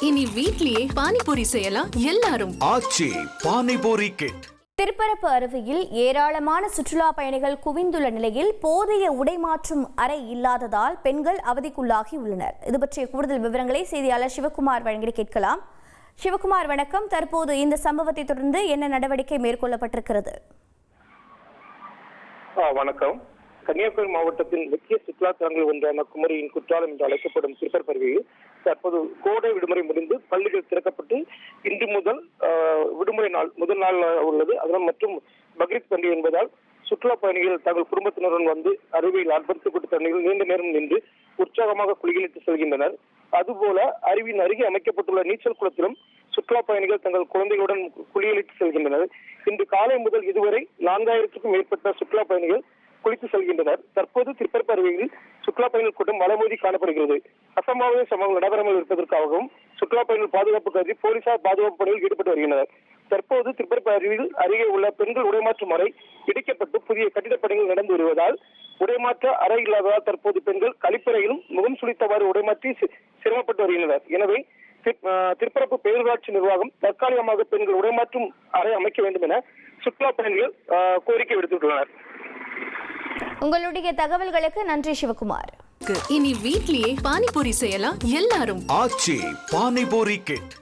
இனி வீட்லயே பானிபூரி செய்யலாம் எல்லாரும். ஆச்சி பானிபூரி கிட். திருப்பரப்பு அருவியில் ஏராளமான சுற்றுலா பயணிகள் குவிந்துள்ள நிலையில் போதிய உடைமாற்றும் அறை இல்லாததால் பெண்கள் அவதிக்குள்ளாகி உள்ளனர். இது பற்றிய கூடுதல் விவரங்களை செய்தியாளர் சிவகுமார் வழங்கி கேட்கலாம். சிவகுமார் வணக்கம். தற்போது இந்த சம்பவத்தை தொடர்ந்து என்ன நடவடிக்கை மேற்கொள்ளப்பட்டிருக்கிறது? வணக்கம். கன்னியாகுமரி மாவட்டத்தின் முக்கிய சுற்றுலா தலங்கள் ஒன்றான குமரியின் குற்றாலம் என்று அழைக்கப்படும் திருப்பரப்பு அருவியில் தற்போது கோடை விடுமுறை முடிந்து பள்ளிகள் திறக்கப்பட்டு இன்று முதல் விடுமுறை நாள் முதல் நாள் உள்ளது. அதனால் மற்றும் பக்ரீத் பண்டிகை என்பதால் சுற்றுலா பயணிகள் தங்கள் குடும்பத்தினருடன் வந்து அருவியில் அர்ப்பணிக்கப்பட்ட தண்ணீரில் நீண்ட நேரம் நின்று உற்சாகமாக குளியலிட்டு செல்கின்றனர். அதுபோல அருவியின் அருகே அமைக்கப்பட்டுள்ள நீச்சல் குளத்திலும் சுற்றுலா பயணிகள் தங்கள் குழந்தைகளுடன் குளியலிட்டு செல்கின்றனர். இன்று காலை முதல் இதுவரை 4000க்கும் மேற்பட்ட சுற்றுலா பயணிகள் குளித்து செல்கின்றனர். தற்போது திருப்பரப்பு அருவியில் சுற்றுலா பயணிகள் கூட்டம் மலைமோதி காணப்படுகிறது. அசம்பாவித சம்பவங்கள் நடைபெறாமல் இருப்பதற்காகவும் சுற்றுலா பயணிகள் பாதுகாப்பு கருதி போலீசார் பாதுகாப்பு பணியில் ஈடுபட்டு வருகின்றனர். தற்போது திருப்பரப்பு அருவியில் அருகே உள்ள பெண்கள் உடைமாற்றும் அறை இடிக்கப்பட்டு புதிய கட்டிடப் பணிகள் நடந்து வருவதால் உடைமாற்ற அறை இல்லாததால் தற்போது பெண்கள் கழிப்பறையிலும் முகம் சுளித்தவாறு உடைமாற்றி சிரமப்பட்டு வருகின்றனர். எனவே திருப்பரப்பு பேரூராட்சி நிர்வாகம் தற்காலிகமாக பெண்கள் உடைமாற்றும் அறை அமைக்க வேண்டும் என சுற்றுலா பயணிகள் கோரிக்கை விடுத்துள்ளனர். உங்களுடைய தகவல்களுக்கு நன்றி சிவகுமார். இனி வீட்லயே பானிபூரி செய்யலாம் எல்லாரும். ஆச்சி பானிபூரி கிட்.